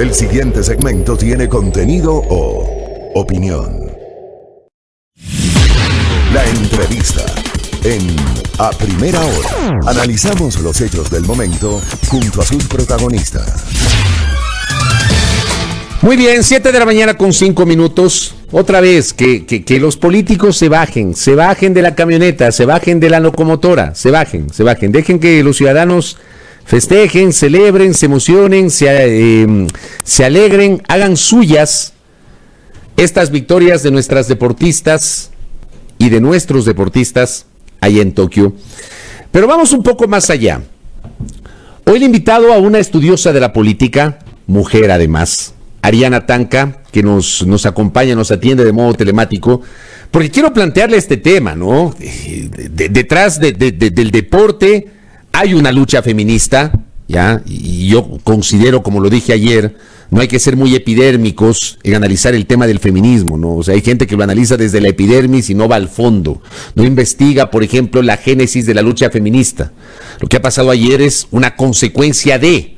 El siguiente segmento tiene contenido o opinión. La entrevista en A Primera Hora. Analizamos los hechos del momento junto a sus protagonistas. Muy bien, 7 de la mañana con 5 minutos. Otra vez, que los políticos se bajen de la camioneta, se bajen de la locomotora, se bajen. Dejen que los ciudadanos festejen, celebren, se emocionen, se alegren, hagan suyas estas victorias de nuestras deportistas y de nuestros deportistas allá en Tokio. Pero vamos un poco más allá. Hoy le he invitado a una estudiosa de la política, mujer además, Ariana Tanca, que nos acompaña, nos atiende de modo telemático, porque quiero plantearle este tema, ¿no? Detrás del deporte hay una lucha feminista, ¿ya? Y yo considero, como lo dije ayer, no hay que ser muy epidérmicos en analizar el tema del feminismo, ¿no? O sea, hay gente que lo analiza desde la epidermis y no va al fondo. No investiga, por ejemplo, la génesis de la lucha feminista. Lo que ha pasado ayer es una consecuencia de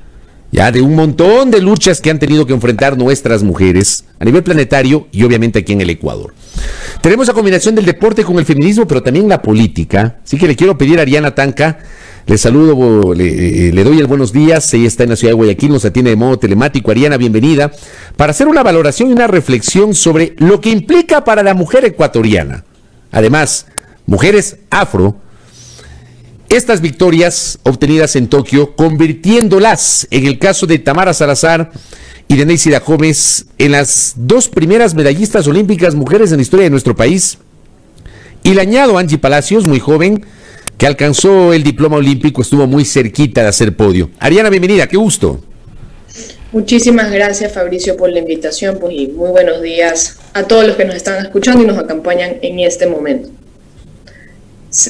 un montón de luchas que han tenido que enfrentar nuestras mujeres a nivel planetario y obviamente aquí en el Ecuador. Tenemos la combinación del deporte con el feminismo, pero también la política. Así que le quiero pedir a Ariana Tanca, le saludo, le doy el buenos días. Ella está en la ciudad de Guayaquil, nos atiende de modo telemático. Ariana, bienvenida, para hacer una valoración y una reflexión sobre lo que implica para la mujer ecuatoriana, además, mujeres afro, estas victorias obtenidas en Tokio, convirtiéndolas, en el caso de Tamara Salazar y de Neisida Gómez, en las dos primeras medallistas olímpicas mujeres en la historia de nuestro país. Y le añado a Angie Palacios, muy joven, que alcanzó el diploma olímpico, estuvo muy cerquita de hacer podio. Ariana, bienvenida, qué gusto. Muchísimas gracias, Fabricio, por la invitación, pues, y muy buenos días a todos los que nos están escuchando y nos acompañan en este momento.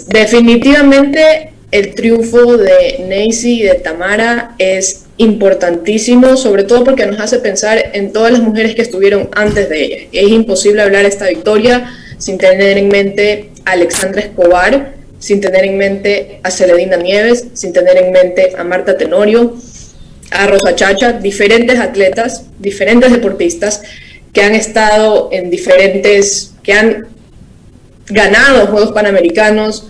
Definitivamente el triunfo de Neisy y de Tamara es importantísimo, sobre todo porque nos hace pensar en todas las mujeres que estuvieron antes de ellas. Es imposible hablar de esta victoria sin tener en mente a Alexandra Escobar, sin tener en mente a Celedina Nieves, sin tener en mente a Marta Tenorio, a Rosa Chacha, diferentes atletas, diferentes deportistas que han estado en que han ganado Juegos Panamericanos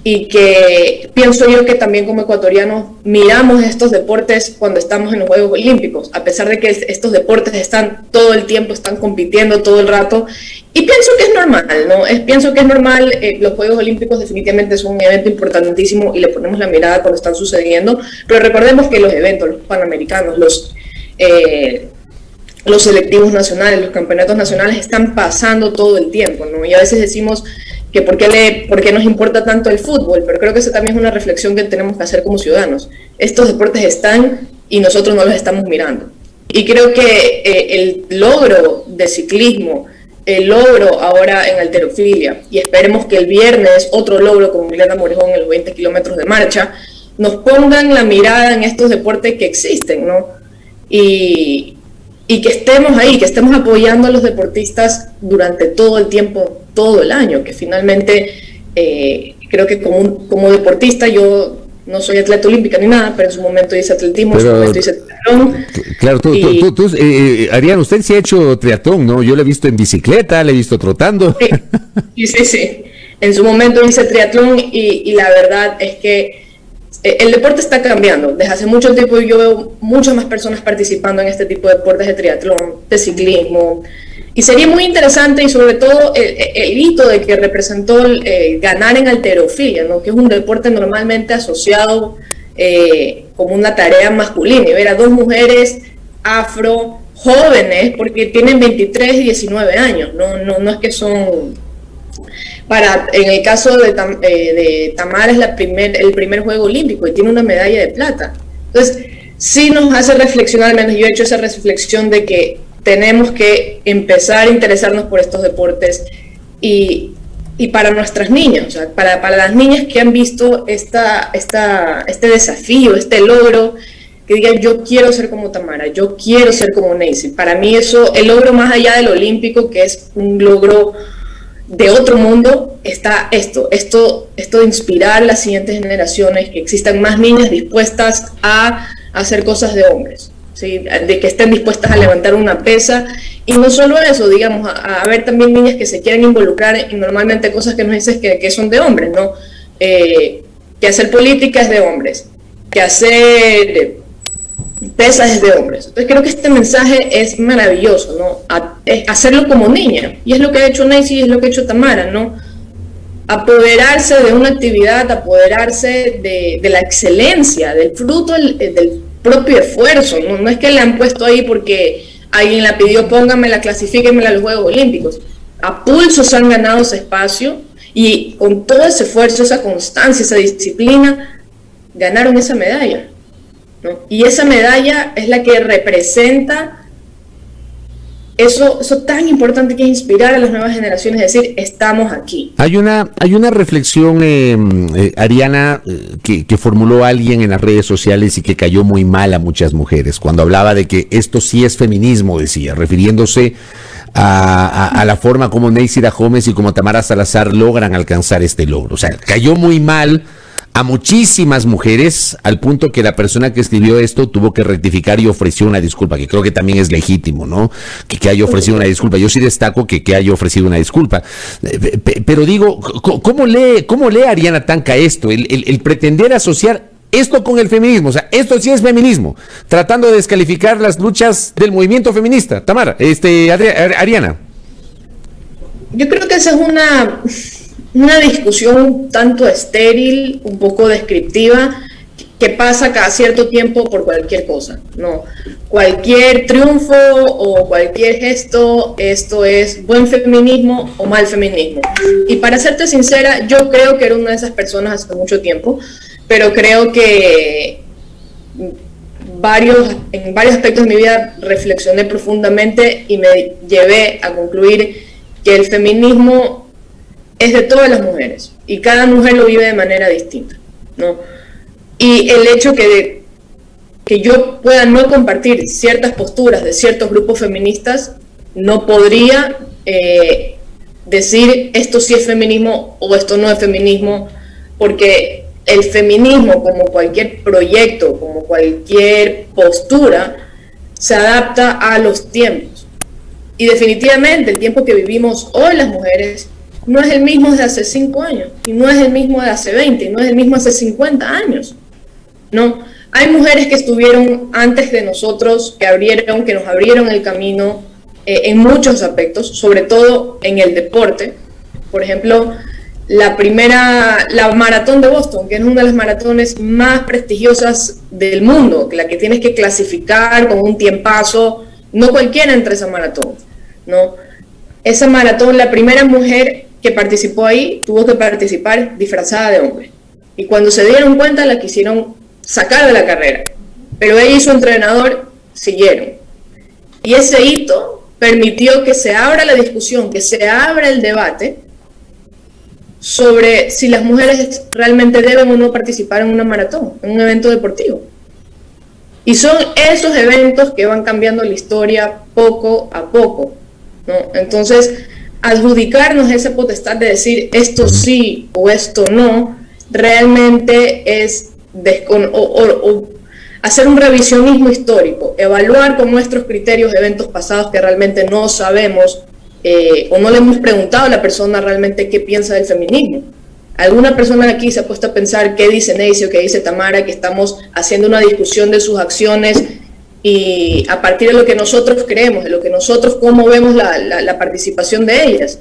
y que pienso yo que también como ecuatorianos miramos estos deportes cuando estamos en los Juegos Olímpicos, a pesar de que estos deportes están todo el tiempo, están compitiendo todo el rato, y pienso que es normal, ¿no? Pienso que es normal, los Juegos Olímpicos definitivamente son un evento importantísimo y le ponemos la mirada cuando están sucediendo, pero recordemos que los eventos, los Panamericanos, los selectivos nacionales, los campeonatos nacionales están pasando todo el tiempo, ¿no? Y a veces decimos que por qué nos importa tanto el fútbol, pero creo que esa también es una reflexión que tenemos que hacer como ciudadanos. Estos deportes están y nosotros no los estamos mirando. Y creo que el logro de ciclismo, el logro ahora en halterofilia, y esperemos que el viernes otro logro con Milena Morejón en los 20 kilómetros de marcha, nos pongan la mirada en estos deportes que existen, ¿no? Y que estemos ahí, que estemos apoyando a los deportistas durante todo el tiempo, todo el año, que finalmente creo que como deportista, yo no soy atleta olímpica ni nada, pero en su momento hice atletismo, en su momento hice triatlón. Claro, Ariana, usted sí ha hecho triatlón, ¿no? Yo lo he visto en bicicleta, le he visto trotando. Sí. En su momento hice triatlón y la verdad es que el deporte está cambiando. Desde hace mucho tiempo yo veo muchas más personas participando en este tipo de deportes de triatlón, de ciclismo, y sería muy interesante, y sobre todo el hito de que representó ganar en halterofilia, ¿no? Que es un deporte normalmente asociado como una tarea masculina, y ver a dos mujeres afro jóvenes, porque tienen 23 y 19 años, no es que son... en el caso de Tamara es el primer juego olímpico y tiene una medalla de plata. Entonces, sí nos hace reflexionar, al menos yo he hecho esa reflexión de que tenemos que empezar a interesarnos por estos deportes y para nuestras niñas, o sea, para las niñas que han visto este desafío, este logro, que digan yo quiero ser como Tamara, yo quiero ser como Neisy. Para mí eso, el logro más allá del olímpico, que es un logro de otro mundo, está esto de inspirar a las siguientes generaciones, que existan más niñas dispuestas a hacer cosas de hombres. ¿sí? De que estén dispuestas a levantar una pesa, y no solo eso, digamos, a ver también niñas que se quieren involucrar en normalmente cosas que nos dices que son de hombres, ¿no? Que hacer política es de hombres, que hacer pesas es de hombres. Entonces creo que este mensaje es maravilloso, ¿no? Hacerlo como niña, y es lo que ha hecho Neisy y es lo que ha hecho Tamara, ¿no? Apoderarse de una actividad, apoderarse de la excelencia, del fruto del propio esfuerzo, ¿no? No es que la han puesto ahí porque alguien la pidió, póngamela, clasifíquenmela a los Juegos Olímpicos. A pulso se han ganado ese espacio, y con todo ese esfuerzo, esa constancia, esa disciplina, ganaron esa medalla, ¿no? Y esa medalla es la que representa eso tan importante que es inspirar a las nuevas generaciones, es decir, estamos aquí. Hay una reflexión, Ariana, que formuló alguien en las redes sociales y que cayó muy mal a muchas mujeres, cuando hablaba de que esto sí es feminismo, decía, refiriéndose a la forma como Neisy Gómez y como Tamara Salazar logran alcanzar este logro. O sea, cayó muy mal a muchísimas mujeres, al punto que la persona que escribió esto tuvo que rectificar y ofreció una disculpa, que creo que también es legítimo, ¿no? Que haya ofrecido una disculpa. Yo sí destaco que haya ofrecido una disculpa. Pero digo, ¿cómo lee Ariana Tanca esto? El pretender asociar esto con el feminismo, o sea, esto sí es feminismo, tratando de descalificar las luchas del movimiento feminista. Tamara, Ariana. Yo creo que esa es una discusión un tanto estéril, un poco descriptiva, que pasa cada cierto tiempo por cualquier cosa, ¿no? Cualquier triunfo o cualquier gesto, esto es buen feminismo o mal feminismo. Y para serte sincera, yo creo que era una de esas personas hace mucho tiempo, pero creo que en varios aspectos de mi vida reflexioné profundamente y me llevé a concluir que el feminismo es de todas las mujeres y cada mujer lo vive de manera distinta, ¿no? Y el hecho que yo pueda no compartir ciertas posturas de ciertos grupos feministas no podría decir esto sí es feminismo o esto no es feminismo, porque el feminismo, como cualquier proyecto, como cualquier postura, se adapta a los tiempos. Y definitivamente el tiempo que vivimos hoy las mujeres no es el mismo de hace 5 años, y no es el mismo de hace 20, y no es el mismo de hace 50 años. No, hay mujeres que estuvieron antes de nosotros, que nos abrieron el camino en muchos aspectos, sobre todo en el deporte. Por ejemplo, la maratón de Boston, que es una de las maratones más prestigiosas del mundo, la que tienes que clasificar con un tiempazo, no cualquiera entra a esa maratón, ¿no? Esa maratón, la primera mujer que participó ahí tuvo que participar disfrazada de hombre, y cuando se dieron cuenta la quisieron sacar de la carrera, pero ella y su entrenador siguieron, y ese hito permitió que se abra la discusión, que se abra el debate sobre si las mujeres realmente deben o no participar en una maratón, en un evento deportivo. Y son esos eventos que van cambiando la historia poco a poco, ¿no? Entonces, adjudicarnos esa potestad de decir esto sí o esto no, realmente es hacer un revisionismo histórico, evaluar con nuestros criterios eventos pasados que realmente no sabemos o no le hemos preguntado a la persona realmente qué piensa del feminismo. Alguna persona aquí se ha puesto a pensar qué dice Neisy o qué dice Tamara, que estamos haciendo una discusión de sus acciones y a partir de lo que nosotros creemos, de lo que nosotros, cómo vemos la participación de ellas,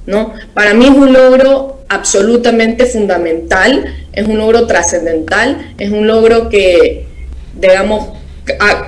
¿no? Para mí es un logro absolutamente fundamental, es un logro trascendental, es un logro que, digamos,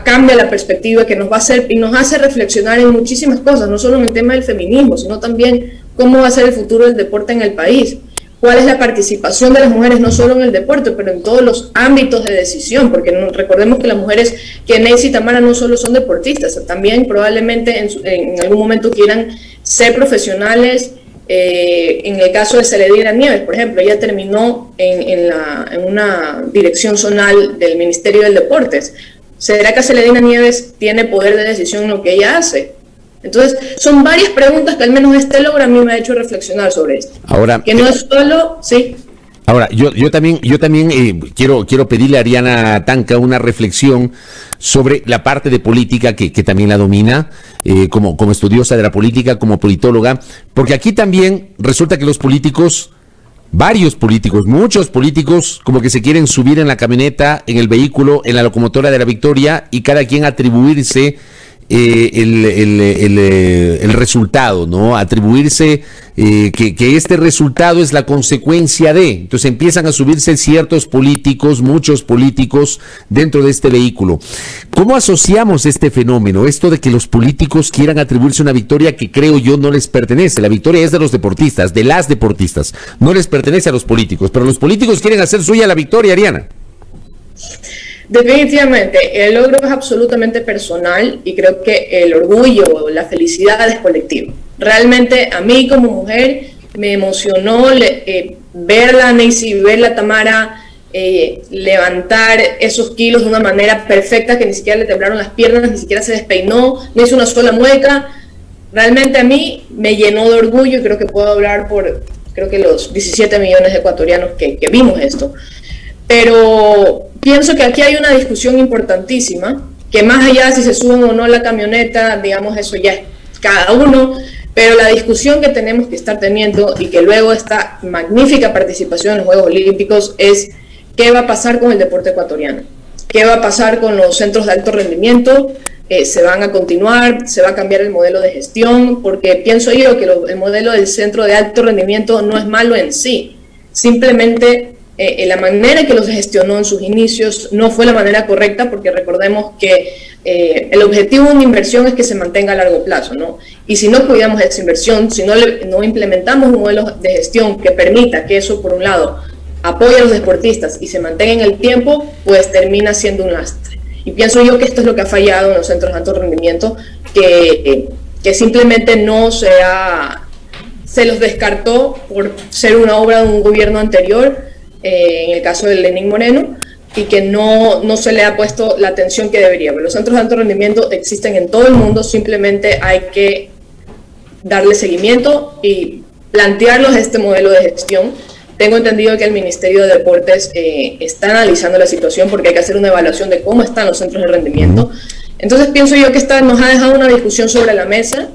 cambia la perspectiva, que nos va a hacer y nos hace reflexionar en muchísimas cosas, no solo en el tema del feminismo, sino también cómo va a ser el futuro del deporte en el país, cuál es la participación de las mujeres no solo en el deporte, pero en todos los ámbitos de decisión, porque recordemos que las mujeres, que Neisy y Tamara no solo son deportistas, también probablemente en algún momento quieran ser profesionales. En el caso de Celedina Nieves, por ejemplo, ella terminó en una dirección zonal del Ministerio del Deportes. ¿Será que Celedina Nieves tiene poder de decisión en lo que ella hace? Entonces, son varias preguntas que al menos este logro a mí me ha hecho reflexionar sobre esto. Ahora, que no es solo, sí. Ahora, yo también quiero pedirle a Ariana Tanca una reflexión sobre la parte de política que también la domina, como estudiosa de la política, como politóloga, porque aquí también resulta que los políticos, varios políticos, muchos políticos, como que se quieren subir en la camioneta, en el vehículo, en la locomotora de la victoria y cada quien atribuirse el resultado, ¿no? Atribuirse que este resultado es la consecuencia de. Entonces empiezan a subirse ciertos políticos, muchos políticos dentro de este vehículo. ¿Cómo asociamos este fenómeno? Esto de que los políticos quieran atribuirse una victoria que creo yo no les pertenece. La victoria es de los deportistas, de las deportistas. No les pertenece a los políticos, pero los políticos quieren hacer suya la victoria, Ariana. Definitivamente, el logro es absolutamente personal y creo que el orgullo, la felicidad es colectivo. Realmente a mí como mujer me emocionó verla, Neisy, verla, Tamara, levantar esos kilos de una manera perfecta, que ni siquiera le temblaron las piernas, ni siquiera se despeinó, no hizo una sola mueca. Realmente a mí me llenó de orgullo y creo que puedo hablar por los 17 millones de ecuatorianos que vimos esto. Pero pienso que aquí hay una discusión importantísima, que más allá si se suben o no a la camioneta, digamos, eso ya es cada uno, pero la discusión que tenemos que estar teniendo y que luego esta magnífica participación en los Juegos Olímpicos es qué va a pasar con el deporte ecuatoriano, qué va a pasar con los centros de alto rendimiento, se van a continuar, se va a cambiar el modelo de gestión, porque pienso yo que el modelo del centro de alto rendimiento no es malo en sí, simplemente la manera que los gestionó en sus inicios no fue la manera correcta, porque recordemos que el objetivo de una inversión es que se mantenga a largo plazo, ¿no? Y si no cuidamos esa inversión, si no implementamos un modelo de gestión que permita que eso, por un lado, apoye a los deportistas y se mantenga en el tiempo, pues termina siendo un lastre. Y pienso yo que esto es lo que ha fallado en los centros de alto rendimiento, que simplemente no se los descartó por ser una obra de un gobierno anterior, en el caso de Lenín Moreno, y que no se le ha puesto la atención que debería. Pero los centros de alto rendimiento existen en todo el mundo, simplemente hay que darle seguimiento y plantearlos este modelo de gestión. Tengo entendido que el Ministerio de Deportes está analizando la situación porque hay que hacer una evaluación de cómo están los centros de rendimiento. Entonces pienso yo que esta nos ha dejado una discusión sobre la mesa,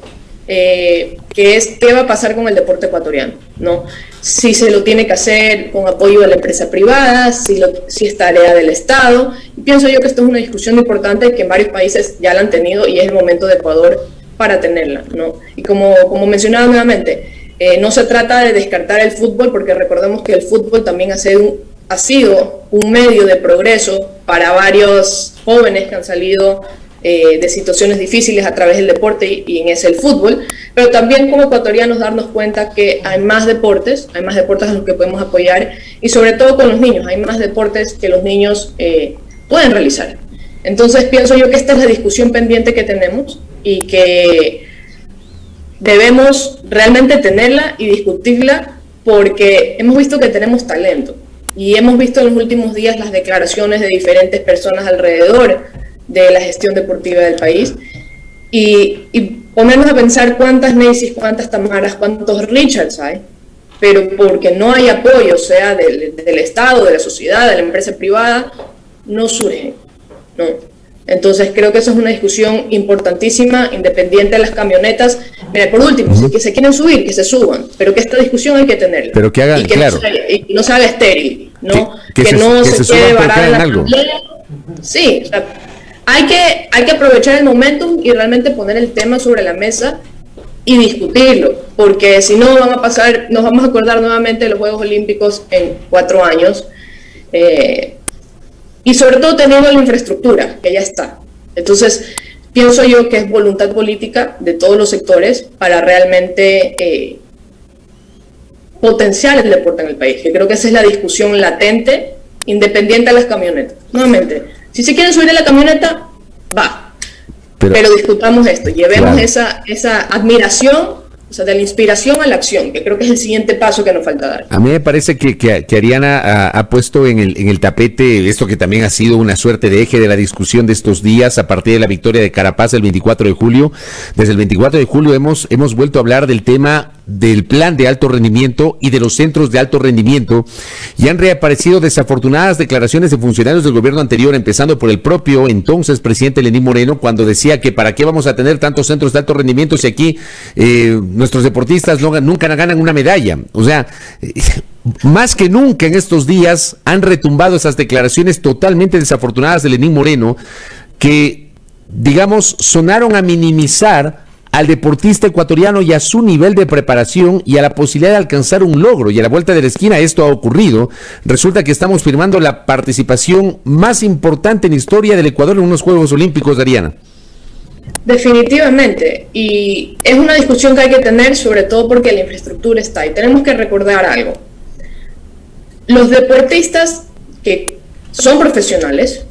que es qué va a pasar con el deporte ecuatoriano, ¿no? Si se lo tiene que hacer con apoyo de la empresa privada, si es tarea del Estado. Y pienso yo que esto es una discusión importante que en varios países ya la han tenido y es el momento de Ecuador para tenerla, ¿no? Y como mencionaba nuevamente, no se trata de descartar el fútbol, porque recordemos que el fútbol también ha sido un medio de progreso para varios jóvenes que han salido de situaciones difíciles a través del deporte, y en ese el fútbol, pero también como ecuatorianos darnos cuenta que hay más deportes en los que podemos apoyar, y sobre todo con los niños, hay más deportes que los niños pueden realizar. Entonces pienso yo que esta es la discusión pendiente que tenemos y que debemos realmente tenerla y discutirla, porque hemos visto que tenemos talento y hemos visto en los últimos días las declaraciones de diferentes personas alrededor de la gestión deportiva del país, y ponernos a pensar cuántas Neisys, cuántas Tamaras, cuántos Richards hay, pero porque no hay apoyo, sea del Estado, de la sociedad, de la empresa privada, no surge, ¿no? Entonces creo que eso es una discusión importantísima, independiente de las camionetas. Mira, por último, si que se quieren subir, que se suban, pero que esta discusión hay que tenerla. Pero que hagan, y que claro. No se haga estéril, ¿no? Que no se se quede suban varada en la algo. Sí, o sea, hay que aprovechar el momentum y realmente poner el tema sobre la mesa y discutirlo, porque si no nos vamos a acordar nuevamente de los Juegos Olímpicos en 4 años, y sobre todo teniendo la infraestructura, que ya está. Entonces, pienso yo que es voluntad política de todos los sectores para realmente potenciar el deporte en el país, que creo que esa es la discusión latente, independiente de las camionetas. Nuevamente, si se quieren subir a la camioneta, va. Pero discutamos esto, llevemos esa admiración, o sea, de la inspiración a la acción, que creo que es el siguiente paso que nos falta dar. A mí me parece que Ariana ha puesto en el tapete esto que también ha sido una suerte de eje de la discusión de estos días a partir de la victoria de Carapaz el 24 de julio. Desde el 24 de julio hemos vuelto a hablar del tema del plan de alto rendimiento y de los centros de alto rendimiento, y han reaparecido desafortunadas declaraciones de funcionarios del gobierno anterior, empezando por el propio entonces presidente Lenín Moreno, cuando decía que para qué vamos a tener tantos centros de alto rendimiento si aquí nuestros deportistas nunca ganan una medalla. O sea, más que nunca en estos días han retumbado esas declaraciones totalmente desafortunadas de Lenín Moreno, que, digamos, sonaron a minimizar al deportista ecuatoriano y a su nivel de preparación y a la posibilidad de alcanzar un logro. Y a la vuelta de la esquina esto ha ocurrido. Resulta que estamos firmando la participación más importante en historia del Ecuador en unos Juegos Olímpicos, Dariana. Definitivamente, y es una discusión que hay que tener, sobre todo porque la infraestructura está, y tenemos que recordar algo. Los deportistas que son profesionales,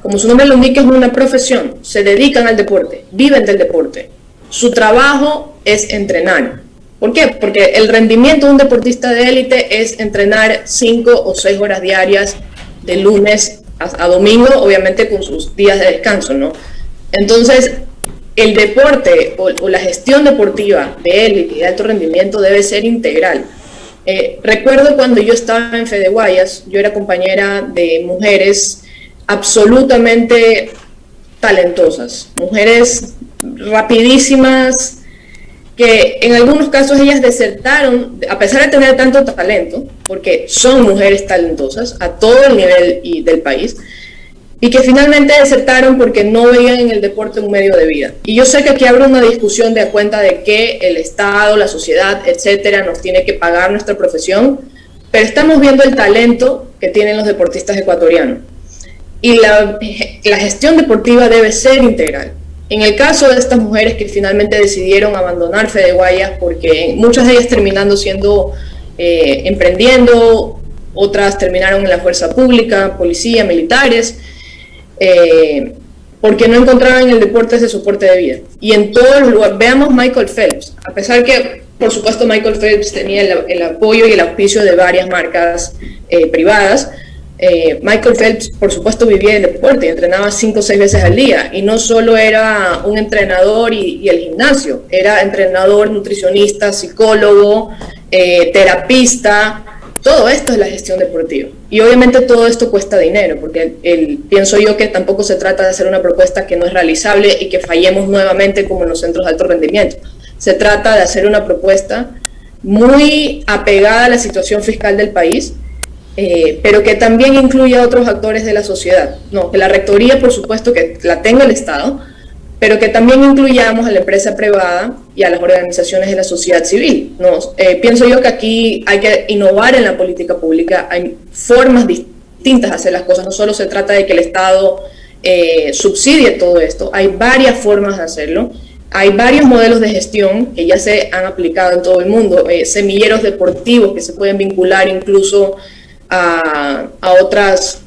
como su nombre lo indica, es una profesión, se dedican al deporte, viven del deporte. Su trabajo es entrenar. ¿Por qué? Porque el rendimiento de un deportista de élite es entrenar 5 o 6 horas diarias de lunes a domingo, obviamente con sus días de descanso, ¿no? Entonces, el deporte o la gestión deportiva de élite y de alto rendimiento debe ser integral. Recuerdo cuando yo estaba en Fede Guayas, yo era compañera de mujeres absolutamente talentosas, mujeres rapidísimas, que en algunos casos ellas desertaron, a pesar de tener tanto talento, porque son mujeres talentosas a todo el nivel del país, y que finalmente desertaron porque no veían en el deporte un medio de vida. Y yo sé que aquí habrá una discusión de a cuenta de que el Estado, la sociedad, etcétera, nos tiene que pagar nuestra profesión, pero estamos viendo el talento que tienen los deportistas ecuatorianos. Y la gestión deportiva debe ser integral. En el caso de estas mujeres que finalmente decidieron abandonar Fede Guayas, porque muchas de ellas terminando siendo emprendiendo, otras terminaron en la fuerza pública, policía, militares, porque no encontraban en el deporte ese soporte de vida. Y en todos los lugares, veamos Michael Phelps, a pesar que por supuesto Michael Phelps tenía el apoyo y el auspicio de varias marcas privadas, Michael Phelps por supuesto vivía el deporte y entrenaba 5 o 6 veces al día, y no solo era un entrenador y el gimnasio, era entrenador, nutricionista, psicólogo, terapista. Todo esto es la gestión deportiva, y obviamente todo esto cuesta dinero, porque pienso yo que tampoco se trata de hacer una propuesta que no es realizable y que fallemos nuevamente como en los centros de alto rendimiento. Se trata de hacer una propuesta muy apegada a la situación fiscal del país, pero que también incluya a otros actores de la sociedad. No, que la rectoría, por supuesto, que la tenga el Estado, pero que también incluyamos a la empresa privada y a las organizaciones de la sociedad civil, ¿no? Pienso yo que aquí hay que innovar en la política pública, hay formas distintas de hacer las cosas, no solo se trata de que el Estado subsidie todo esto, hay varias formas de hacerlo. Hay varios modelos de gestión que ya se han aplicado en todo el mundo, semilleros deportivos que se pueden vincular incluso a otras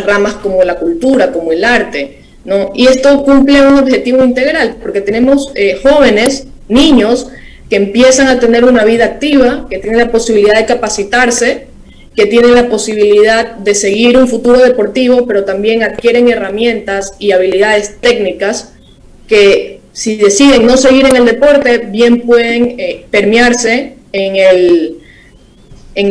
ramas como la cultura, como el arte, ¿no? Y esto cumple un objetivo integral, porque tenemos jóvenes, niños, que empiezan a tener una vida activa, que tienen la posibilidad de capacitarse, que tienen la posibilidad de seguir un futuro deportivo, pero también adquieren herramientas y habilidades técnicas que, si deciden no seguir en el deporte, bien pueden permearse en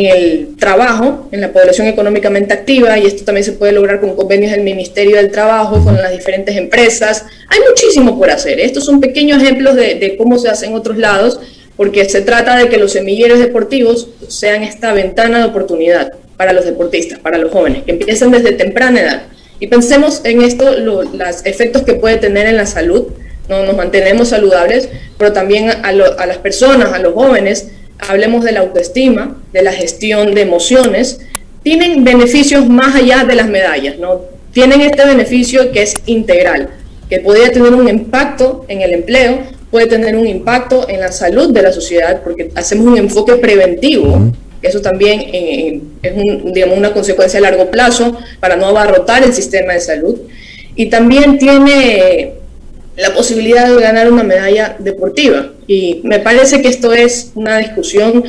el trabajo, en la población económicamente activa, y esto también se puede lograr con convenios del Ministerio del Trabajo, con las diferentes empresas. Hay muchísimo por hacer. Estos son pequeños ejemplos de cómo se hace en otros lados, porque se trata de que los semilleros deportivos sean esta ventana de oportunidad para los deportistas, para los jóvenes, que empiecen desde temprana edad. Y pensemos en esto, los efectos que puede tener en la salud, ¿no? Nos mantenemos saludables, pero también a las personas, a los jóvenes. Hablemos de la autoestima, de la gestión de emociones, tienen beneficios más allá de las medallas, ¿no? Tienen este beneficio que es integral, que podría tener un impacto en el empleo, puede tener un impacto en la salud de la sociedad, porque hacemos un enfoque preventivo, que eso también es una consecuencia a largo plazo para no abarrotar el sistema de salud, y también tiene la posibilidad de ganar una medalla deportiva. Y me parece que esto es una discusión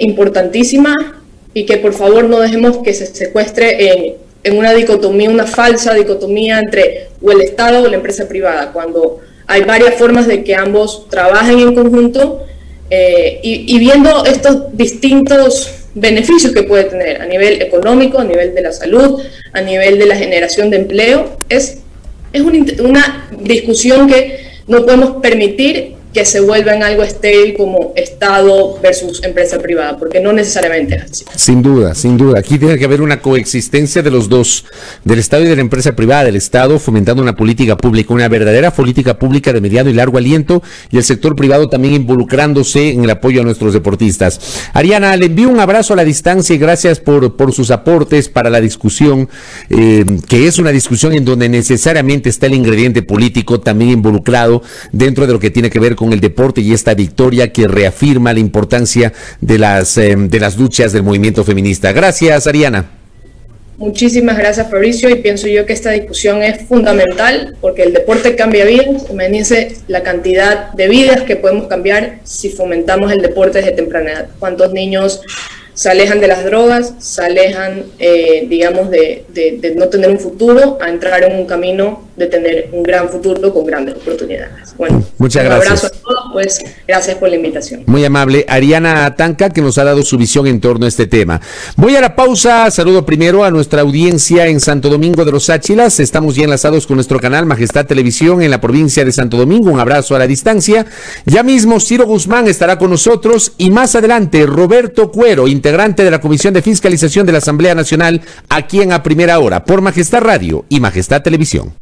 importantísima, y que por favor no dejemos que se secuestre en una dicotomía, una falsa dicotomía entre o el Estado o la empresa privada, cuando hay varias formas de que ambos trabajen en conjunto y viendo estos distintos beneficios que puede tener a nivel económico, a nivel de la salud, a nivel de la generación de empleo. Es una discusión que no podemos permitir que se vuelva en algo estéril como Estado versus empresa privada, porque no necesariamente es así. Sin duda, sin duda. Aquí tiene que haber una coexistencia de los dos, del Estado y de la empresa privada, del Estado fomentando una política pública, una verdadera política pública de mediano y largo aliento, y el sector privado también involucrándose en el apoyo a nuestros deportistas. Ariana, le envío un abrazo a la distancia y gracias por sus aportes para la discusión, que es una discusión en donde necesariamente está el ingrediente político también involucrado dentro de lo que tiene que ver con el deporte y esta victoria que reafirma la importancia de las luchas del movimiento feminista. Gracias, Ariana. Muchísimas gracias, Fabricio, y pienso yo que esta discusión es fundamental porque el deporte cambia vidas. Imagínense la cantidad de vidas que podemos cambiar si fomentamos el deporte desde temprana edad. ¿Cuántos niños se alejan de las drogas, se alejan, digamos, de no tener un futuro, a entrar en un camino de tener un gran futuro con grandes oportunidades? Bueno, muchas gracias. Un abrazo a todos, pues gracias por la invitación. Muy amable, Ariana Tanca, que nos ha dado su visión en torno a este tema. Voy a la pausa, saludo primero a nuestra audiencia en Santo Domingo de los Áchilas, estamos ya enlazados con nuestro canal Majestad Televisión en la provincia de Santo Domingo, un abrazo a la distancia. Ya mismo Ciro Guzmán estará con nosotros y más adelante Roberto Cuero, integrante de la Comisión de Fiscalización de la Asamblea Nacional, aquí en A Primera Hora, por Majestad Radio y Majestad Televisión.